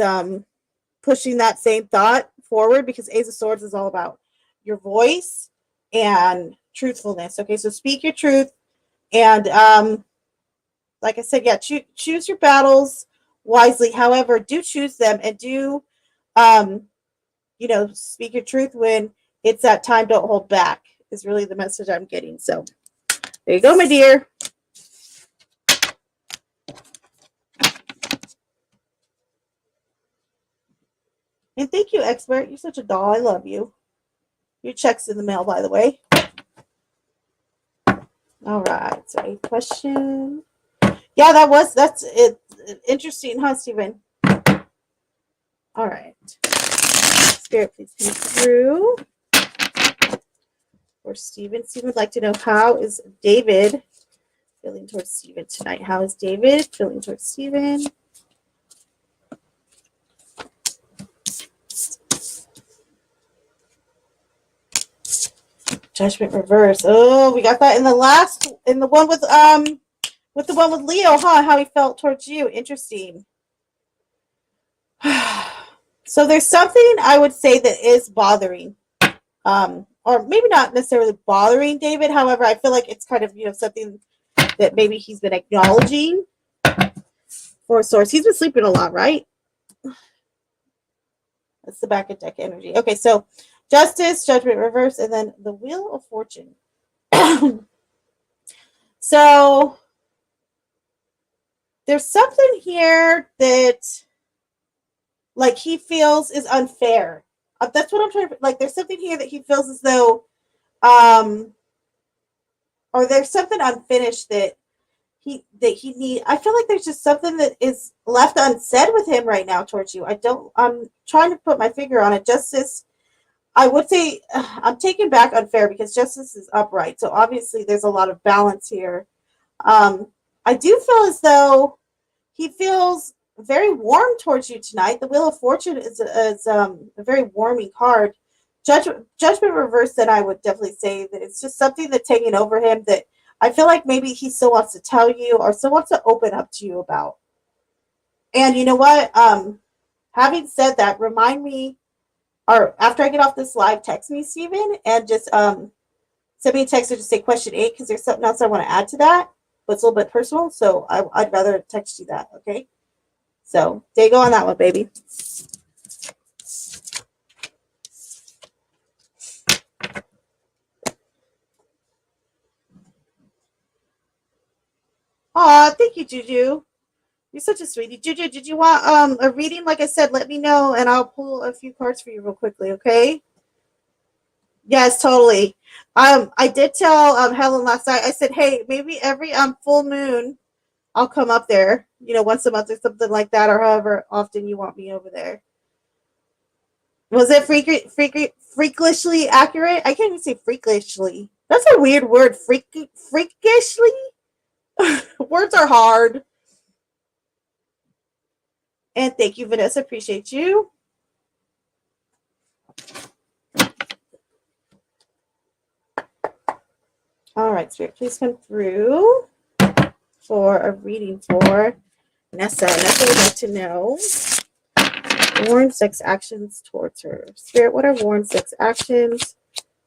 pushing that same thought forward, because Ace of Swords is all about your voice and truthfulness. Okay, so speak your truth, and like I said, yeah, choose your battles wisely. However, do choose them, and do speak your truth when it's that time. Don't hold back is really the message I'm getting. So there you go, my dear. And thank you, expert. You're such a doll. I love you. Your check's in the mail, by the way. All right. So a question. Yeah, that's it. Interesting, huh, Stephen? All right. Spirit, please come through. For Stephen. Stephen would like to know, how is David feeling towards Stephen tonight? How is David feeling towards Stephen? Judgment reverse. Oh, we got that in the one with the one with Leo, huh? How he felt towards you. Interesting. So there's something I would say that is bothering, or maybe not necessarily bothering David. However, I feel like it's kind of something that maybe he's been acknowledging for a source. He's been sleeping a lot, right? That's the back of deck energy. Okay, so Justice, Judgment reverse, and then the Wheel of Fortune. So there's something here that like he feels is unfair. That's what I'm trying to like. There's something here that he feels as though, or there's something unfinished that he need. I feel like there's just something that is left unsaid with him right now towards you. I'm trying to put my finger on it. Justice, I would say, I'm taking back unfair because justice is upright. So obviously there's a lot of balance here. Um, I do feel as though he feels very warm towards you tonight. The Wheel of Fortune is a very warming card. Judgment reversed, then I would definitely say that it's just something that's hanging over him that I feel like maybe he still wants to tell you or still wants to open up to you about. And you know what? Having said that, remind me, or after I get off this live, text me, Steven, and just send me a text or just say question 8 because there's something else I want to add to that, but it's a little bit personal. So I'd rather text you that. Okay. So there you go on that one, baby. Aw, thank you, Juju. You're such a sweetie. Juju, did you want a reading? Like I said, let me know and I'll pull a few cards for you real quickly, okay? Yes, totally. I did tell Helen last night, I said, hey, maybe every full moon I'll come up there, once a month or something like that, or however often you want me over there. Was it freakishly accurate? I can't even say freakishly. That's a weird word. Freakishly? Words are hard. And thank you, Vanessa. Appreciate you. All right, Spirit, please come through for a reading for Nessa. Nessa would like to know Warren's next actions towards her. Spirit, what are Warren's next actions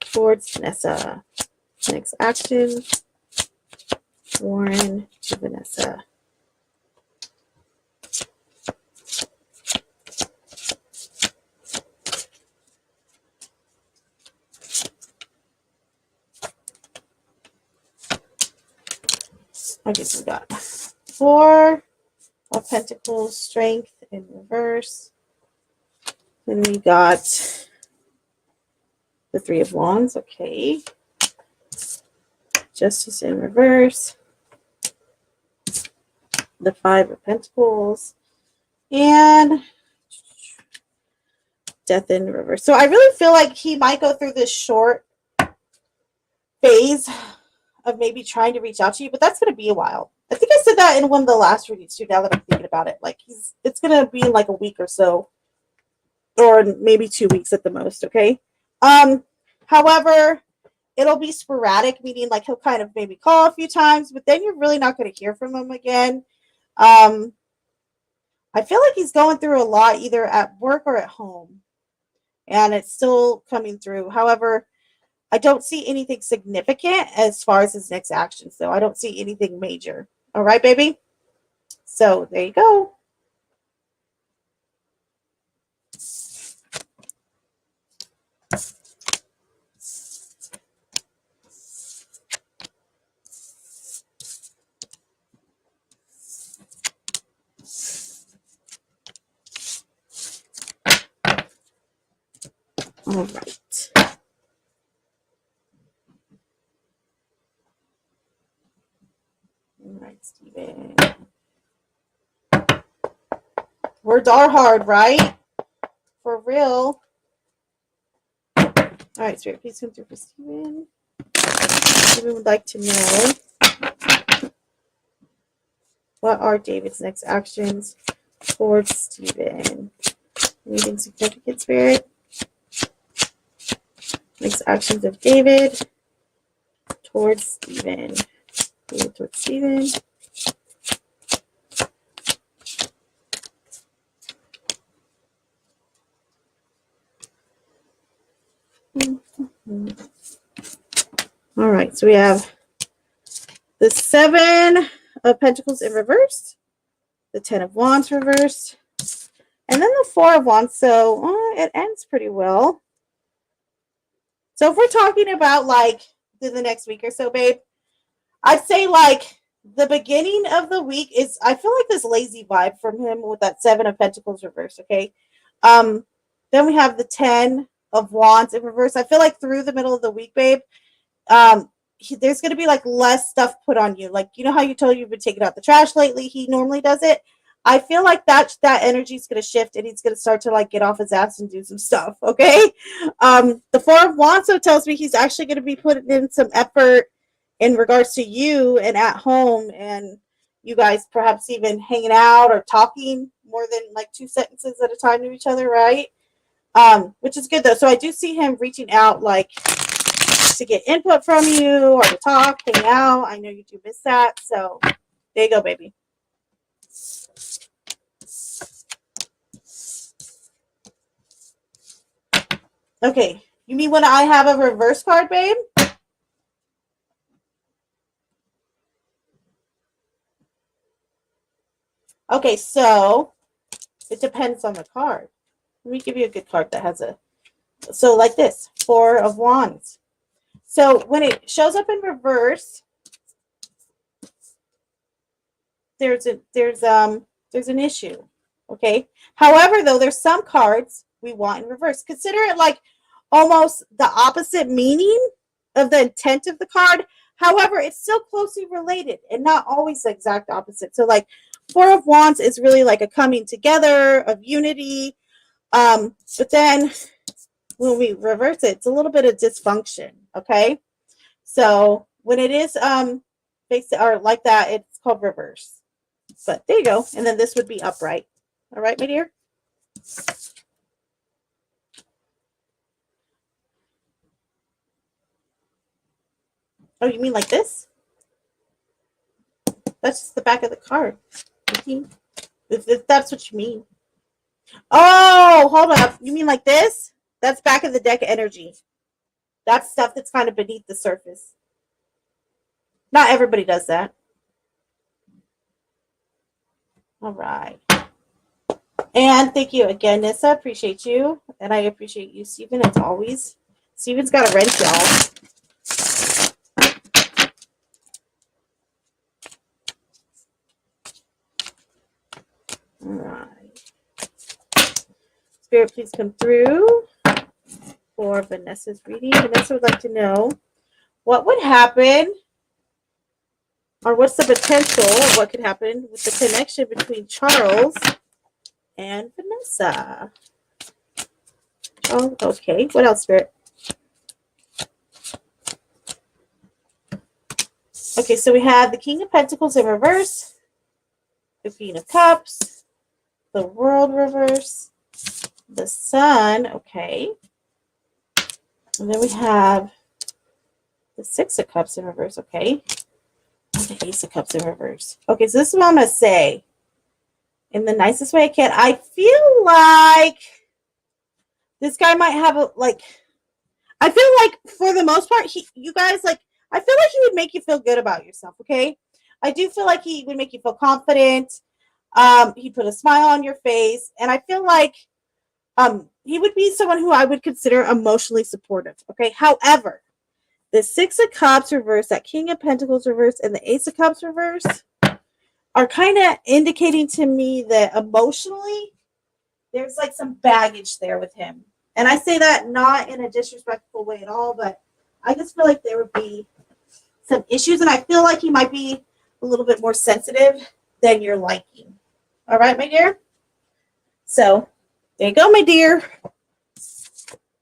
towards Nessa? Next action, Warren to Vanessa. I guess we got 4 of Pentacles, Strength in reverse. Then we got the 3 of Wands, okay. Justice in reverse. The 5 of Pentacles. And Death in reverse. So I really feel like he might go through this short phase of maybe trying to reach out to you, but that's going to be a while. I think I said that in one of the last readings too, now that I'm thinking about it. Like it's going to be in like a week or so, or maybe 2 weeks at the most, okay? However, it'll be sporadic, meaning like he'll kind of maybe call a few times, but then you're really not going to hear from him again. I feel like he's going through a lot either at work or at home, and it's still coming through. However, I don't see anything significant as far as his next actions, though. I don't see anything major. All right, baby? So there you go. All right. All right, Steven. Words are hard, right? For real. All right, Spirit, please come through for Steven. Steven would like to know, what are David's next actions towards Steven? Anything significant, Spirit? Next actions of David towards Steven. David towards Steven. All right, so we have the 7 of Pentacles in reverse, the 10 of Wands reversed, and then the 4 of Wands. So it ends pretty well. So if we're talking about like the next week or so, babe, I'd say like the beginning of the week is, I feel like this lazy vibe from him with that 7 of Pentacles reverse, okay? Then we have the 10 of Wands in reverse. I feel like through the middle of the week, babe, there's going to be like less stuff put on you. Like, you know how you told you've been taking out the trash lately? He normally does it. I feel like that energy is going to shift and he's going to start to like get off his ass and do some stuff. Okay. The Four of Wands so tells me he's actually going to be putting in some effort in regards to you and at home, and you guys perhaps even hanging out or talking more than like 2 sentences at a time to each other, right? Which is good though. So I do see him reaching out like to get input from you or to talk, hang out. I know you do miss that. So there you go, baby. Okay. You mean when I have a reverse card, babe? Okay, so it depends on the card. Let me give you a good card that has a... So like this, Four of Wands. So when it shows up in reverse, there's an issue. Okay. However, though, there's some cards we want in reverse. Consider it like almost the opposite meaning of the intent of the card. However, it's still closely related and not always the exact opposite. So like Four of Wands is really like a coming together of unity. But then when we reverse it, it's a little bit of dysfunction. Okay. So when it is based or like that, it's called reverse. But there you go. And then this would be upright. All right, my dear? Oh, you mean like this? That's just the back of the card. If that's what you mean. Oh, hold up. You mean like this? That's back of the deck energy. That's stuff that's kind of beneath the surface. Not everybody does that. All right. And thank you again, Nissa. Appreciate you. And I appreciate you, Stephen, as always. Stephen's got a wrench, y'all. All right. Spirit, please come through for Vanessa's reading. Vanessa would like to know what would happen, or what's the potential of what could happen with the connection between Charles and Vanessa. Oh, okay. What else, Spirit? Okay, so we have the King of Pentacles in reverse, the Queen of Cups, the World reverse, the Sun, okay. And then we have the Six of Cups in reverse, okay. And the Ace of Cups in reverse. Okay, so this is what I'm going to say in the nicest way I can. I feel like this guy might have a, like, I feel like for the most part, you guys, like, I feel like he would make you feel good about yourself, okay? I do feel like he would make you feel confident. He'd put a smile on your face. And I feel like he would be someone who I would consider emotionally supportive, okay? However, the Six of Cups reverse, that King of Pentacles reverse, and the Ace of Cups reverse are kind of indicating to me that emotionally, there's like some baggage there with him. And I say that not in a disrespectful way at all, but I just feel like there would be some issues, and I feel like he might be a little bit more sensitive than you're liking. All right, my dear? So, there you go, my dear.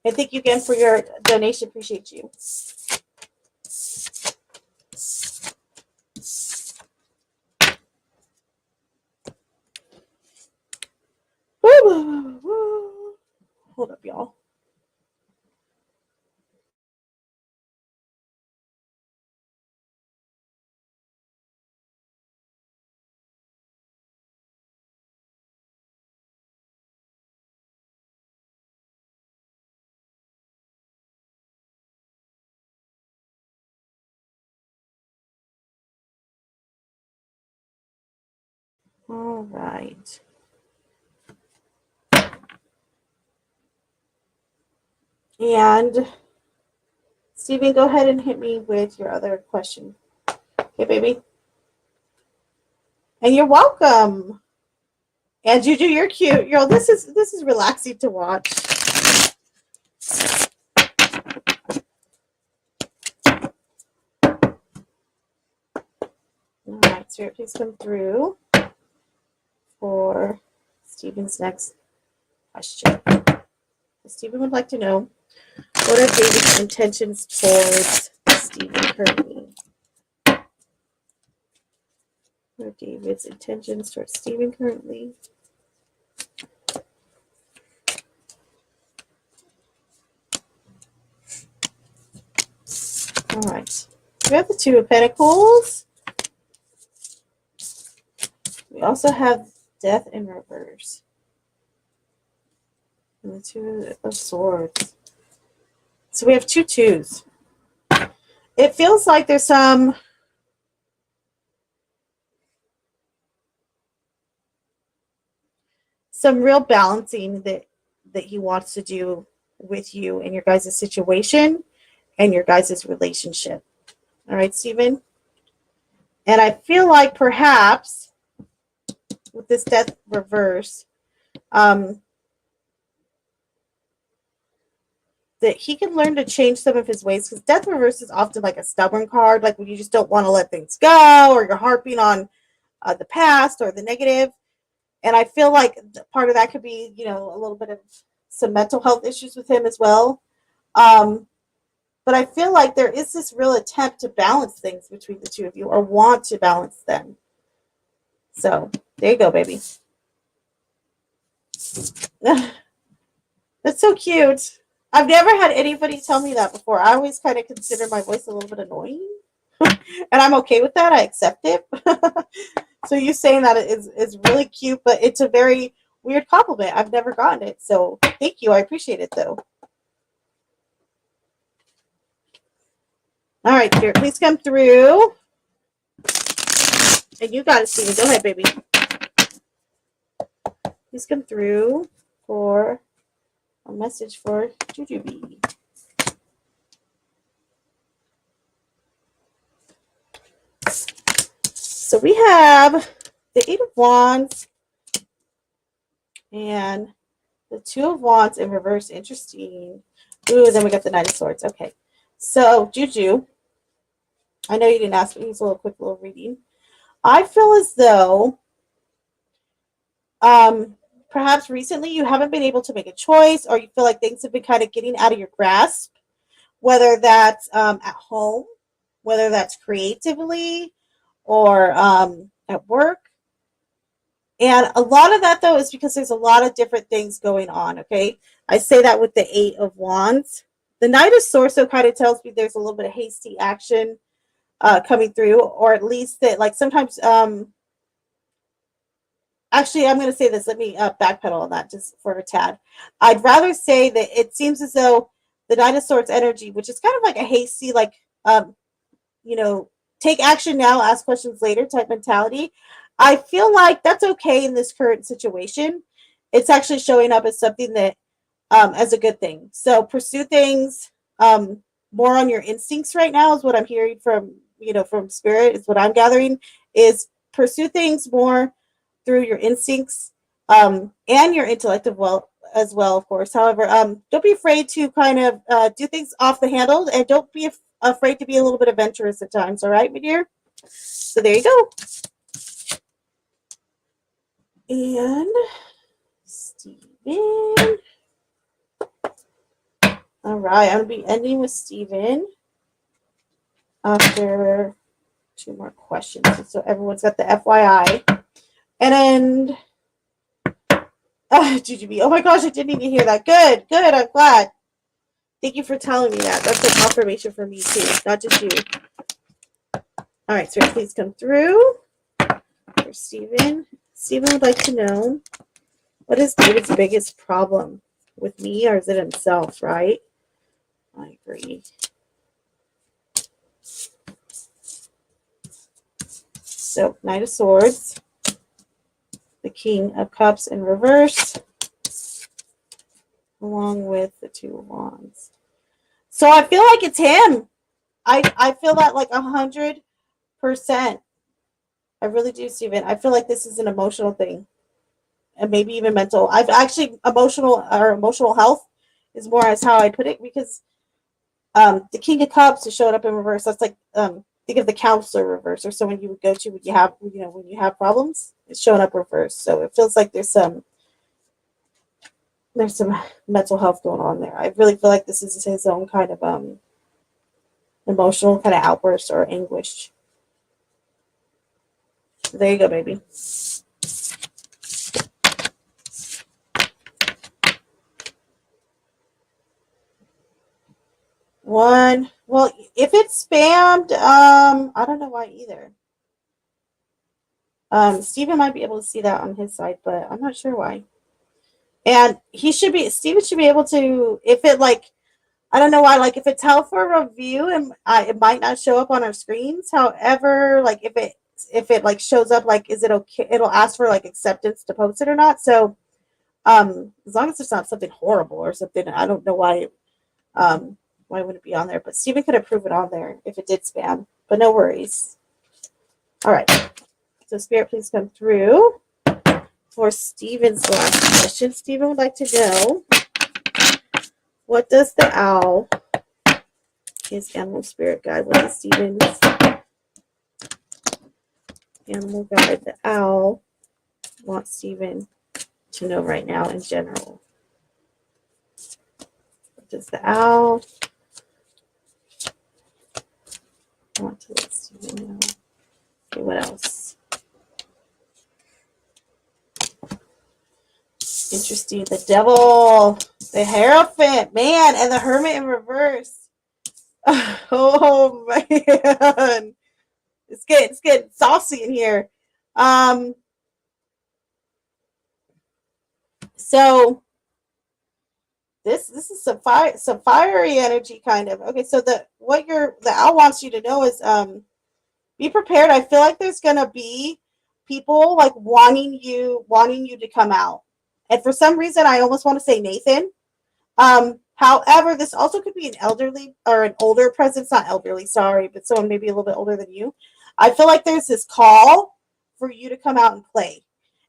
And thank you again for your donation. Appreciate you. Hold up, y'all. All right. And Stephen, go ahead and hit me with your other question. Okay, baby? And you're welcome. And Juju, you're cute. Girl, this is relaxing to watch. right, Spirit, please come through for Stephen's next question. Stephen would like to know, what are David's intentions towards Stephen currently? What are David's intentions towards Stephen currently? All right. We have the Two of Pentacles. We also have Death in reverse. And the Two of Swords. So we have two twos. It feels like there's some real balancing that he wants to do with you in your guys' situation and your guys' relationship. All right, Stephen? And I feel like perhaps with this Death reverse, that he can learn to change some of his ways, because Death reverse is often like a stubborn card, like when you just don't want to let things go, or you're harping on the past or the negative. And I feel like part of that could be, a little bit of some mental health issues with him as well. But I feel like there is this real attempt to balance things between the two of you, or want to balance them. So there you go, baby. That's so cute. I've never had anybody tell me that before. I always kind of consider my voice a little bit annoying. And I'm okay with that. I accept it. So you saying that is really cute, but it's a very weird compliment. I've never gotten it. So thank you. I appreciate it, though. All right, Spirit, please come through. And you got it, Steven. Go ahead, baby. Please come through for a message for Jujubee. So we have the Eight of Wands and the Two of Wands in reverse. Interesting. Ooh, then we got the Knight of Swords. Okay. So, Juju, I know you didn't ask, but here's a quick little reading. I feel as though perhaps recently you haven't been able to make a choice, or you feel like things have been kind of getting out of your grasp, whether that's at home, whether that's creatively, or at work. And a lot of that, though, is because there's a lot of different things going on, okay? I say that with the Eight of Wands. The Knight of Swords so kind of tells me there's a little bit of hasty action coming through, or at least that, like, sometimes, actually, I'm going to say this. Let me backpedal on that just for a tad. I'd rather say that it seems as though the Knight of Swords energy, which is kind of like a hasty, like, take action now, ask questions later type mentality. I feel like that's okay in this current situation. It's actually showing up as something that, as a good thing. So pursue things more on your instincts right now is what I'm hearing from, from Spirit, is what I'm gathering, is pursue things more through your instincts and your intellect as well, of course. However, don't be afraid to kind of do things off the handle, and don't be afraid to be a little bit adventurous at times. All right, my dear? So there you go. And Steven. All right, I'm going to be ending with Steven after 2 more questions. So everyone's got the FYI. And then, GGB. Oh my gosh, I didn't even hear that. Good, I'm glad. Thank you for telling me that. That's a confirmation for me too, not just you. All right, so please come through for Steven. Steven would like to know, what is David's biggest problem with me, or is it himself, right? I agree. So, Knight of Swords, the King of Cups in reverse, along with the Two of Wands. So I feel like it's him. I feel that like 100%. I really do, Steven. I feel like this is an emotional thing, and maybe even mental. I've actually emotional health is more as how I put it, because the King of Cups is showing up in reverse. That's like think of the counselor reverse, or someone you would go to when you have, when you have problems. It's showing up reverse. So it feels like there's some mental health going on there. I really feel like this is his own kind of emotional kind of outburst or anguish. There you go, baby. One. Well, if it's spammed, I don't know why either. Steven might be able to see that on his side, but I'm not sure why. And Steven should be able to, if it like, I don't know why, like if it's held for review, and it might not show up on our screens. However, like if it like shows up, like, is it okay? It'll ask for like acceptance to post it or not. So, as long as it's not something horrible or something, I don't know why would it be on there? But Steven could approve it on there if it did spam, but no worries. All right. So Spirit, please come through for Steven's last question. Steven would like to know, what does the owl, his animal spirit guide, what is Steven's animal guide, the owl, wants Steven to know right now in general? What does the owl want to let Steven know? Okay, what else? Interesting. The devil, the Hierophant, man, and the Hermit in reverse. Oh man, it's getting saucy in here. So this is some fiery energy kind of. Okay, so the owl wants you to know is be prepared. I feel like there's gonna be people like wanting you to come out. And for some reason I almost want to say Nathan. However, this also could be an elderly or an older presence, not elderly, sorry, but someone maybe a little bit older than you. I feel like there's this call for you to come out and play.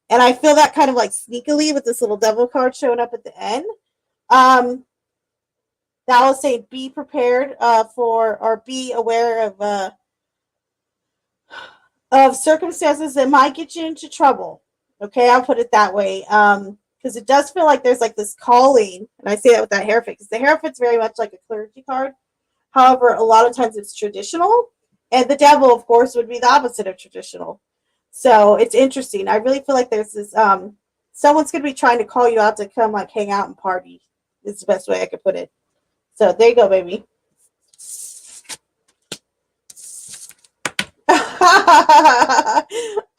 And I feel that kind of like sneakily with this little devil card showing up at the end. That will say be prepared for, or be aware of circumstances that might get you into trouble. Okay, I'll put it that way. Because it does feel like there's like this calling, and I say that with that Hierophant, because the Hierophant's very much like a clergy card. However, a lot of times it's traditional, and the devil, of course, would be the opposite of traditional. So it's interesting. I really feel like there's this someone's gonna be trying to call you out to come like hang out and party. Is the best way I could put it. So there you go, baby.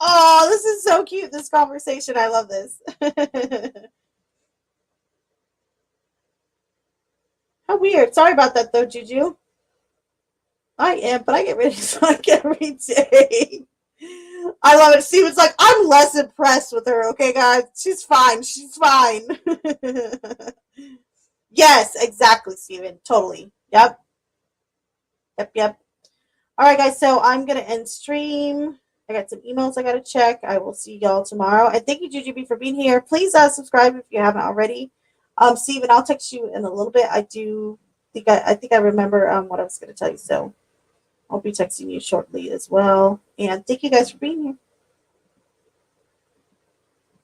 Oh, this is so cute, this conversation. I love this. How weird. Sorry about that though, Juju. I am, but I get ready to like every day. I love it. Steven's like, I'm less impressed with her, okay, guys? She's fine. She's fine. Yes, exactly, Steven. Totally. Yep. Yep. All right, guys. So I'm going to end stream. I got some emails I got to check. I will see y'all tomorrow. And thank you, JGB, for being here. Please subscribe if you haven't already. Steven, I'll text you in a little bit. I think I remember what I was going to tell you. So I'll be texting you shortly as well. And thank you guys for being here.